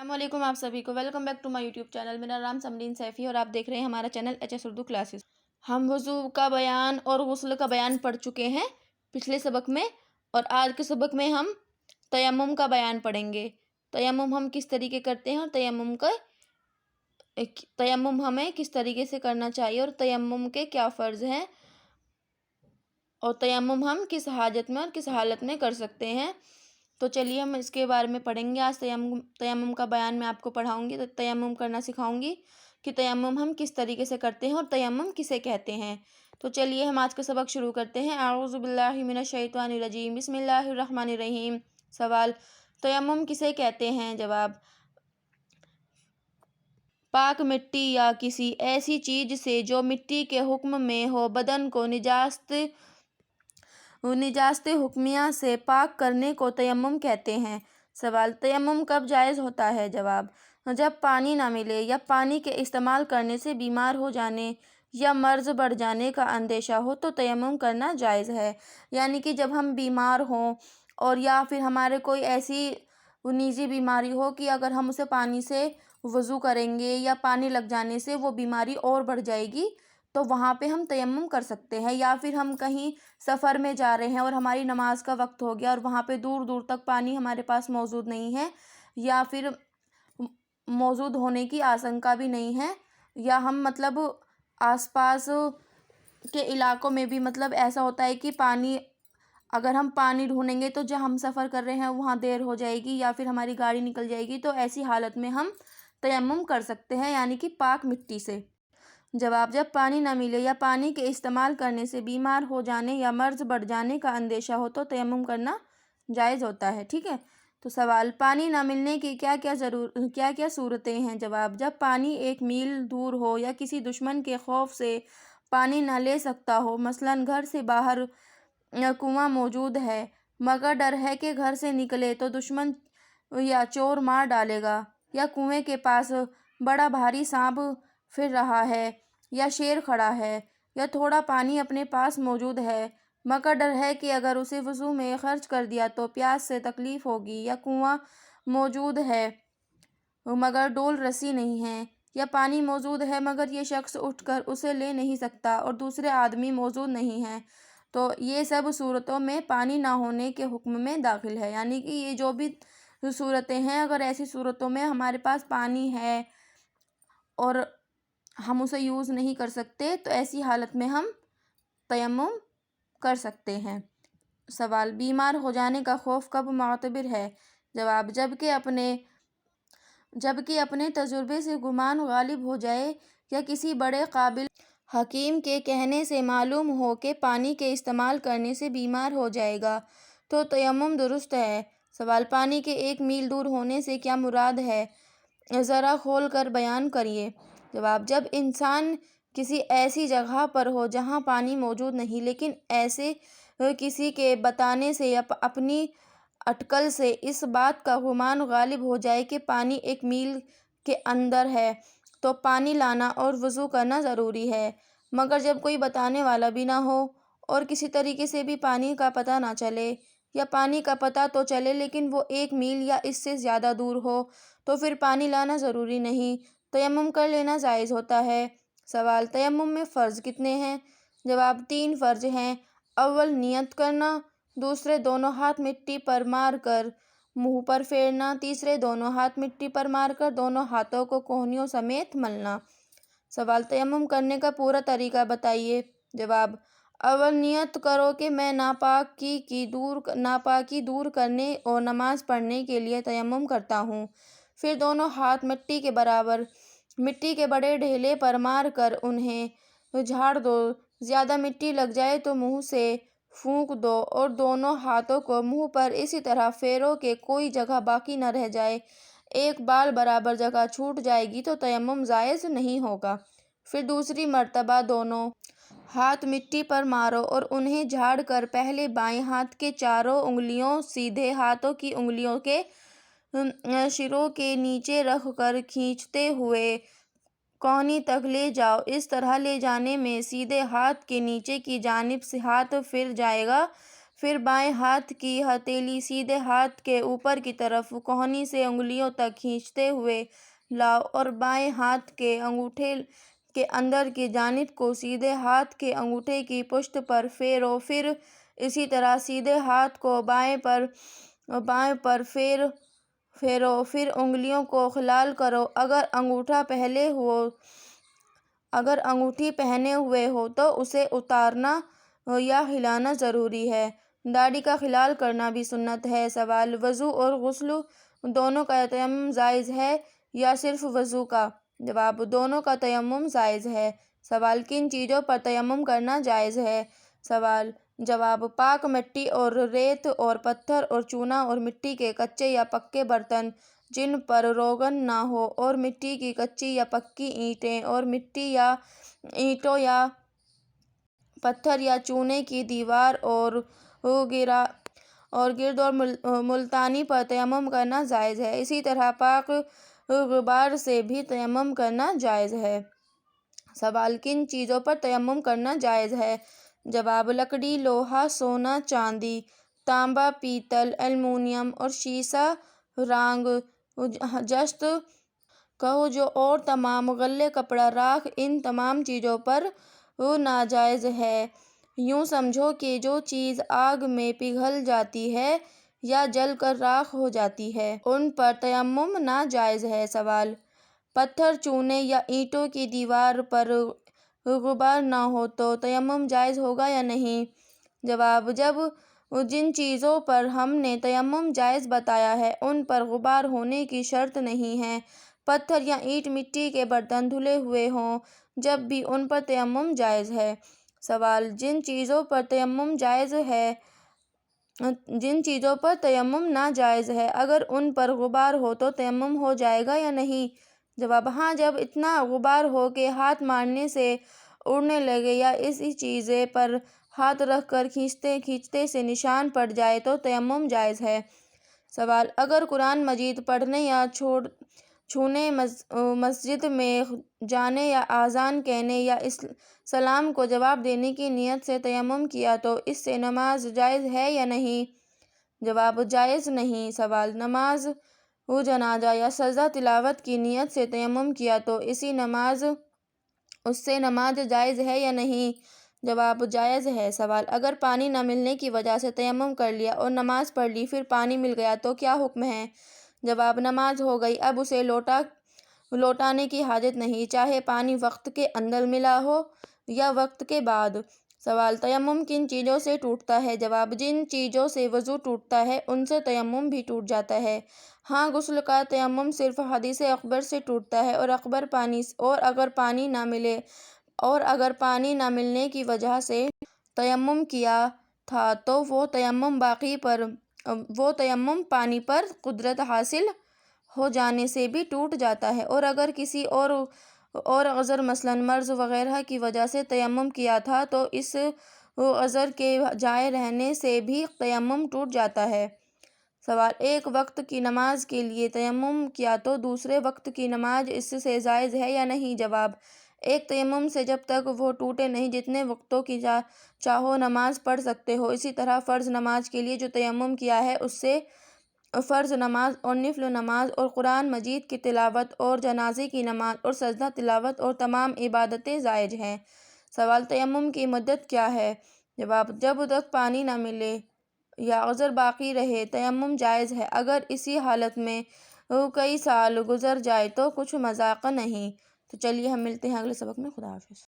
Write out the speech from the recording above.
السلام علیکم آپ سبھی کو welcome back to my YouTube channel. میرا نام سمرین سیفی اور آپ دیکھ رہے ہیں ہمارا channel H S Urdu classes. ہم وضو کا بیان اور غسل کا بیان پڑھ چکے ہیں پچھلے سبق میں، اور آج کے سبق میں ہم تیمم کا بیان پڑھیں گے۔ تیمم ہم کس طریقے کرتے ہیں اور تیمم ہمیں کس طریقے سے کرنا چاہیے، اور تیمم کے کیا فرض ہیں، اور تیمم ہم کس حاجت میں اور کس حالت میں کر سکتے ہیں۔ تو چلیے ہم اس کے بارے میں پڑھیں گے۔ آج تیمم کا بیان میں آپ کو پڑھاؤں گی، تیمم کرنا سکھاؤں گی کہ تیمم ہم کس طریقے سے کرتے ہیں اور تیمم کسے کہتے ہیں۔ تو چلیے ہم آج کا سبق شروع کرتے ہیں۔ اعوذ باللہ من الشیطان الرجیم، بسم اللہ الرحمن الرحیم۔ سوال: تیمم کسے کہتے ہیں؟ جواب: پاک مٹی یا کسی ایسی چیز سے جو مٹی کے حکم میں ہو بدن کو نجاست حکمیہ سے پاک کرنے کو تیمم کہتے ہیں۔ سوال: تیمم کب جائز ہوتا ہے؟ جواب: جب پانی نہ ملے یا پانی کے استعمال کرنے سے بیمار ہو جانے یا مرض بڑھ جانے کا اندیشہ ہو تو تیمم کرنا جائز ہے۔ یعنی کہ جب ہم بیمار ہوں اور یا پھر ہمارے کوئی ایسی نجی بیماری ہو کہ اگر ہم اسے پانی سے وضو کریں گے یا پانی لگ جانے سے وہ بیماری اور بڑھ جائے گی، تو وہاں پہ ہم تیمم کر سکتے ہیں۔ یا پھر ہم کہیں سفر میں جا رہے ہیں اور ہماری نماز کا وقت ہو گیا اور وہاں پہ دور دور تک پانی ہمارے پاس موجود نہیں ہے، یا پھر موجود ہونے کی آشنکا بھی نہیں ہے، یا ہم آس پاس کے علاقوں میں بھی ایسا ہوتا ہے کہ اگر ہم پانی ڈھونڈیں گے تو جہاں ہم سفر کر رہے ہیں وہاں دیر ہو جائے گی یا پھر ہماری گاڑی نکل جائے گی، تو ایسی حالت میں ہم تیمم کر سکتے ہیں، یعنی کہ پاک مٹی سے۔ جواب: جب پانی نہ ملے یا پانی کے استعمال کرنے سے بیمار ہو جانے یا مرض بڑھ جانے کا اندیشہ ہو تو تیمم کرنا جائز ہوتا ہے۔ ٹھیک ہے۔ تو سوال: پانی نہ ملنے کی کیا کیا صورتیں ہیں؟ جواب: جب پانی 1 میل دور ہو یا کسی دشمن کے خوف سے پانی نہ لے سکتا ہو، مثلاً گھر سے باہر کنواں موجود ہے مگر ڈر ہے کہ گھر سے نکلے تو دشمن یا چور مار ڈالے گا، یا کنویں کے پاس بڑا بھاری سانپ پھر رہا ہے یا شیر کھڑا ہے، یا تھوڑا پانی اپنے پاس موجود ہے مگر ڈر ہے کہ اگر اسے وضو میں خرچ کر دیا تو پیاس سے تکلیف ہوگی، یا کنواں موجود ہے مگر ڈول رسی نہیں ہے، یا پانی موجود ہے مگر یہ شخص اٹھ کر اسے لے نہیں سکتا اور دوسرے آدمی موجود نہیں ہیں، تو یہ سب صورتوں میں پانی نہ ہونے کے حکم میں داخل ہے۔ یعنی کہ یہ جو بھی صورتیں ہیں، اگر ایسی صورتوں میں ہمارے پاس پانی ہے اور ہم اسے یوز نہیں کر سکتے تو ایسی حالت میں ہم تیمم کر سکتے ہیں۔ سوال: بیمار ہو جانے کا خوف کب معتبر ہے؟ جواب: جبکہ اپنے تجربے سے گمان غالب ہو جائے یا کسی بڑے قابل حکیم کے کہنے سے معلوم ہو کہ پانی کے استعمال کرنے سے بیمار ہو جائے گا تو تیمم درست ہے۔ سوال: پانی کے 1 میل دور ہونے سے کیا مراد ہے؟ ذرا کھول کر بیان کریے۔ جواب: جب انسان کسی ایسی جگہ پر ہو جہاں پانی موجود نہیں، لیکن ایسے کسی کے بتانے سے یا اپنی اٹکل سے اس بات کا گمان غالب ہو جائے کہ پانی 1 میل کے اندر ہے، تو پانی لانا اور وضو کرنا ضروری ہے۔ مگر جب کوئی بتانے والا بھی نہ ہو اور کسی طریقے سے بھی پانی کا پتہ نہ چلے، یا پانی کا پتہ تو چلے لیکن وہ 1 میل یا اس سے زیادہ دور ہو، تو پھر پانی لانا ضروری نہیں، تیمم کر لینا جائز ہوتا ہے۔ سوال: تیمم میں فرض کتنے ہیں؟ جواب: 3 فرض ہیں۔ اول نیت کرنا، دوسرے دونوں ہاتھ مٹی پر مار کر منہ پر پھیرنا، تیسرے دونوں ہاتھ مٹی پر مار کر دونوں ہاتھوں کو کہنیوں سمیت ملنا۔ سوال: تیمم کرنے کا پورا طریقہ بتائیے۔ جواب: اول نیت کرو کہ میں ناپاکی دور کرنے اور نماز پڑھنے کے لیے تیمم کرتا ہوں، پھر دونوں ہاتھ مٹی کے بڑے ڈھیلے پر مار کر انہیں جھاڑ دو، زیادہ مٹی لگ جائے تو منہ سے پھونک دو اور دونوں ہاتھوں کو منہ پر اسی طرح پھیرو کہ کوئی جگہ باقی نہ رہ جائے۔ ایک بال برابر جگہ چھوٹ جائے گی تو تیمم جائز نہیں ہوگا۔ پھر دوسری مرتبہ دونوں ہاتھ مٹی پر مارو اور انہیں جھاڑ کر پہلے بائیں ہاتھ کے چاروں انگلیوں سیدھے ہاتھوں کی انگلیوں کے شروع کے نیچے رکھ کر کھینچتے ہوئے کہنی تک لے جاؤ۔ اس طرح لے جانے میں سیدھے ہاتھ کے نیچے کی جانب سے ہاتھ پھر جائے گا، پھر بائیں ہاتھ کی ہتھیلی سیدھے ہاتھ کے اوپر کی طرف کوہنی سے انگلیوں تک کھینچتے ہوئے لاؤ اور بائیں ہاتھ کے انگوٹھے کے اندر کی جانب کو سیدھے ہاتھ کے انگوٹھے کی پشت پر پھیرو۔ پھر اسی طرح سیدھے ہاتھ کو بائیں پر پھیرو۔ پھر انگلیوں کو خلال کرو۔ اگر انگوٹھی پہنے ہوئے ہو تو اسے اتارنا یا ہلانا ضروری ہے۔ داڑھی کا خلال کرنا بھی سنت ہے۔ سوال: وضو اور غسل دونوں کا تیمم جائز ہے یا صرف وضو کا؟ جواب: دونوں کا تیمم جائز ہے۔ سوال: کن چیزوں پر تیمم کرنا جائز ہے؟ سوال جواب: پاک مٹی اور ریت اور پتھر اور چونا اور مٹی کے کچے یا پکے برتن جن پر روغن نہ ہو اور مٹی کی کچی یا پکی اینٹیں اور مٹی یا اینٹوں یا پتھر یا چونے کی دیوار اور گرد اور ملتانی پر تیمم کرنا جائز ہے۔ اسی طرح پاک غبار سے بھی تیمم کرنا جائز ہے۔ سوال: کن چیزوں پر تیمم کرنا جائز ہے؟ جواب: لکڑی، لوہا، سونا، چاندی، تانبا، پیتل، ایلومینیم اور شیشہ، رنگ، جست، کاغذ اور تمام غلے، کپڑا، راکھ، ان تمام چیزوں پر ناجائز ہے۔ یوں سمجھو کہ جو چیز آگ میں پگھل جاتی ہے یا جل کر راکھ ہو جاتی ہے، ان پر تیمم ناجائز ہے۔ سوال: پتھر، چونے یا اینٹوں کی دیوار پر غبار نہ ہو تو تیمم جائز ہوگا یا نہیں؟ جواب: جن چیزوں پر ہم نے تیمم جائز بتایا ہے ان پر غبار ہونے کی شرط نہیں ہے۔ پتھر یا اینٹ، مٹی کے برتن دھلے ہوئے ہوں جب بھی ان پر تیمم جائز ہے۔ سوال: جن چیزوں پر تیمم ناجائز ہے اگر ان پر غبار ہو تو تیمم ہو جائے گا یا نہیں؟ جواب: ہاں، جب اتنا غبار ہو کہ ہاتھ مارنے سے اڑنے لگے یا اسی چیز پر ہاتھ رکھ کر کھینچتے سے نشان پڑ جائے تو تیمم جائز ہے۔ سوال: اگر قرآن مجید پڑھنے یا چھونے، مسجد میں جانے یا اذان کہنے یا سلام کو جواب دینے کی نیت سے تیمم کیا تو اس سے نماز جائز ہے یا نہیں؟ جواب: جائز نہیں۔ سوال: نماز جنازہ یا سجدہ تلاوت کی نیت سے تیمم کیا تو اس سے نماز جائز ہے یا نہیں؟ جواب: جائز ہے۔ سوال: اگر پانی نہ ملنے کی وجہ سے تیمم کر لیا اور نماز پڑھ لی، پھر پانی مل گیا تو کیا حکم ہے؟ جواب: نماز ہو گئی، اب اسے لوٹانے کی حاجت نہیں، چاہے پانی وقت کے اندر ملا ہو یا وقت کے بعد۔ سوال: تیمم کن چیزوں سے ٹوٹتا ہے؟ جواب: جن چیزوں سے وضو ٹوٹتا ہے ان سے تیمم بھی ٹوٹ جاتا ہے۔ ہاں، غسل کا تیمم صرف حدث اکبر سے ٹوٹتا ہے اور اگر پانی نہ ملنے کی وجہ سے تیمم کیا تھا تو وہ تیمم پانی پر قدرت حاصل ہو جانے سے بھی ٹوٹ جاتا ہے، اور اگر کسی اور عذر مثلاً مرض وغیرہ کی وجہ سے تیمم کیا تھا تو اس عذر کے جائے رہنے سے بھی تیمم ٹوٹ جاتا ہے۔ سوال: ایک وقت کی نماز کے لیے تیمم کیا تو دوسرے وقت کی نماز اس سے جائز ہے یا نہیں؟ جواب: ایک تیمم سے جب تک وہ ٹوٹے نہیں جتنے وقتوں کی چاہو نماز پڑھ سکتے ہو۔ اسی طرح فرض نماز کے لیے جو تیمم کیا ہے اس سے فرض نماز اور نفل نماز اور قرآن مجید کی تلاوت اور جنازے کی نماز اور سجدہ تلاوت اور تمام عبادتیں جائز ہیں۔ سوال: تیمم کی مدت کیا ہے؟ جواب: جب تک پانی نہ ملے یا عذر باقی رہے تیمم جائز ہے، اگر اسی حالت میں کئی سال گزر جائیں تو کچھ مذاق نہیں۔ تو چلیے ہم ملتے ہیں اگلے سبق میں۔ خدا حافظ۔